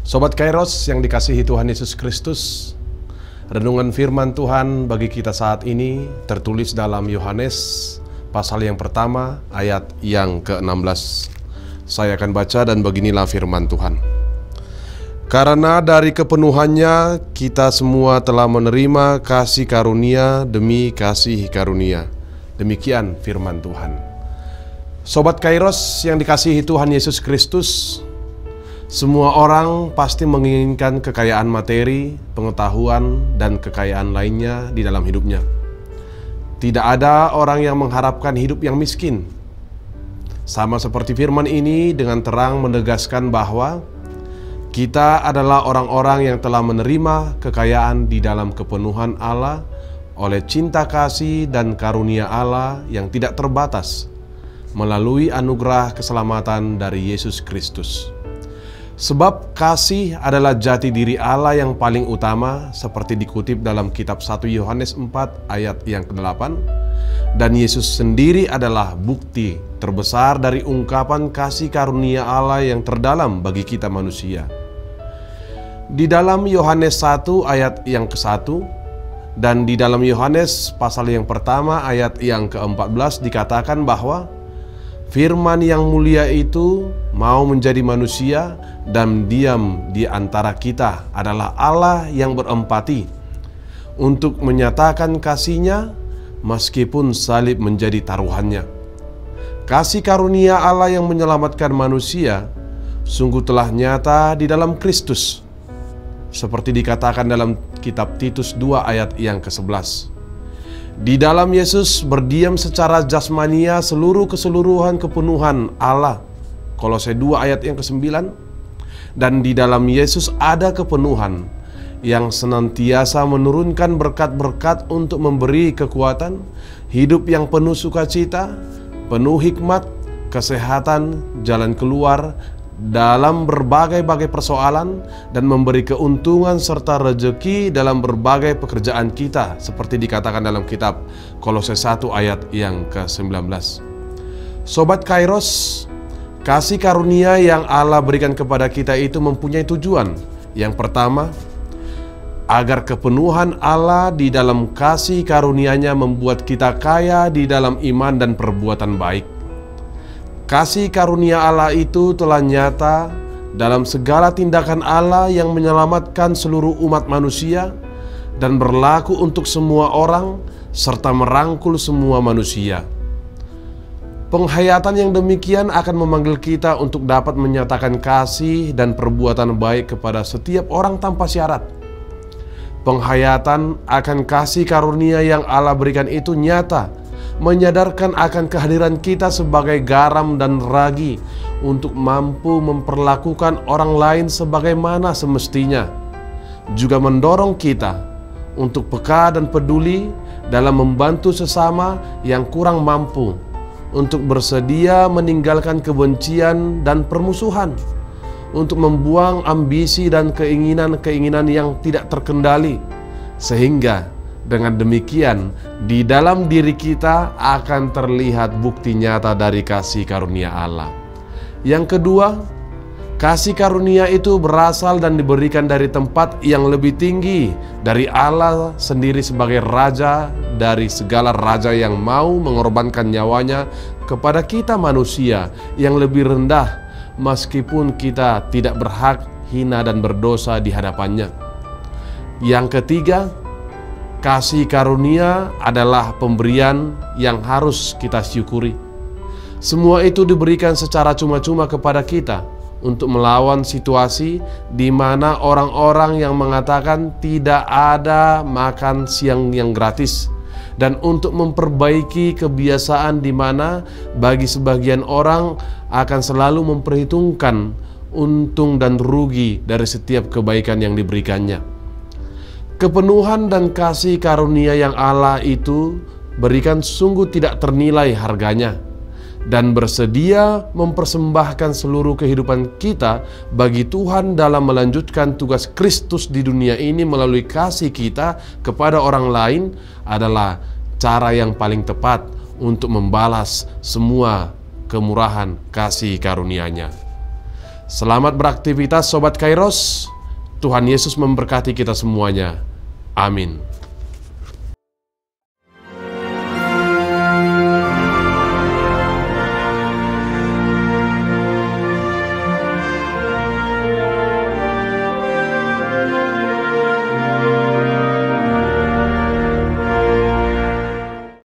Sobat Kairos yang dikasihi Tuhan Yesus Kristus, renungan firman Tuhan bagi kita saat ini tertulis dalam Yohanes pasal yang pertama ayat yang ke-16. Saya akan baca dan beginilah firman Tuhan. Karena dari kepenuhannya kita semua telah menerima kasih karunia demi kasih karunia. Demikian firman Tuhan. Sobat Kairos yang dikasihi Tuhan Yesus Kristus, semua orang pasti menginginkan kekayaan materi, pengetahuan, dan kekayaan lainnya di dalam hidupnya. Tidak ada orang yang mengharapkan hidup yang miskin. Sama seperti firman ini dengan terang menegaskan bahwa kita adalah orang-orang yang telah menerima kekayaan di dalam kepenuhan Allah oleh cinta kasih dan karunia Allah yang tidak terbatas melalui anugerah keselamatan dari Yesus Kristus. Sebab kasih adalah jati diri Allah yang paling utama, seperti dikutip dalam kitab 1 Yohanes 4 ayat yang ke-8. Dan Yesus sendiri adalah bukti terbesar dari ungkapan kasih karunia Allah yang terdalam bagi kita manusia. Di dalam Yohanes 1 ayat yang ke-1 dan di dalam Yohanes pasal yang pertama ayat yang ke-14 dikatakan bahwa Firman yang mulia itu mau menjadi manusia dan diam di antara kita adalah Allah yang berempati untuk menyatakan kasih-Nya meskipun salib menjadi taruhannya. Kasih karunia Allah yang menyelamatkan manusia sungguh telah nyata di dalam Kristus, seperti dikatakan dalam kitab Titus 2 ayat yang ke-11. Di dalam Yesus berdiam secara jasmania keseluruhan kepenuhan Allah. Kolose 2 ayat yang ke-9. Dan di dalam Yesus ada kepenuhan yang senantiasa menurunkan berkat-berkat untuk memberi kekuatan, hidup yang penuh sukacita, penuh hikmat, kesehatan, jalan keluar dalam berbagai-bagai persoalan, dan memberi keuntungan serta rejeki dalam berbagai pekerjaan kita, seperti dikatakan dalam kitab Kolose 1 ayat yang ke-19. Sobat Kairos, kasih karunia yang Allah berikan kepada kita itu mempunyai tujuan. Yang pertama, agar kepenuhan Allah di dalam kasih karunia-Nya membuat kita kaya di dalam iman dan perbuatan baik. Kasih karunia Allah itu telah nyata dalam segala tindakan Allah yang menyelamatkan seluruh umat manusia dan berlaku untuk semua orang serta merangkul semua manusia. Penghayatan yang demikian akan memanggil kita untuk dapat menyatakan kasih dan perbuatan baik kepada setiap orang tanpa syarat. Penghayatan akan kasih karunia yang Allah berikan itu nyata, menyadarkan akan kehadiran kita sebagai garam dan ragi untuk mampu memperlakukan orang lain sebagaimana semestinya. Juga mendorong kita untuk peka dan peduli dalam membantu sesama yang kurang mampu, untuk bersedia meninggalkan kebencian dan permusuhan, untuk membuang ambisi dan keinginan-keinginan yang tidak terkendali, sehingga dengan demikian, di dalam diri kita akan terlihat bukti nyata dari kasih karunia Allah. Yang kedua, kasih karunia itu berasal dan diberikan dari tempat yang lebih tinggi, dari Allah sendiri sebagai Raja dari segala raja yang mau mengorbankan nyawanya kepada kita manusia yang lebih rendah, meskipun kita tidak berhak, hina dan berdosa di hadapannya. Yang ketiga, kasih karunia adalah pemberian yang harus kita syukuri. Semua itu diberikan secara cuma-cuma kepada kita untuk melawan situasi di mana orang-orang yang mengatakan tidak ada makan siang yang gratis, dan untuk memperbaiki kebiasaan di mana bagi sebagian orang akan selalu memperhitungkan untung dan rugi dari setiap kebaikan yang diberikannya. Kepenuhan dan kasih karunia yang Allah itu berikan sungguh tidak ternilai harganya, dan bersedia mempersembahkan seluruh kehidupan kita bagi Tuhan dalam melanjutkan tugas Kristus di dunia ini melalui kasih kita kepada orang lain adalah cara yang paling tepat untuk membalas semua kemurahan kasih karunia-Nya. Selamat beraktivitas Sobat Kairos. Tuhan Yesus memberkati kita semuanya. Amin.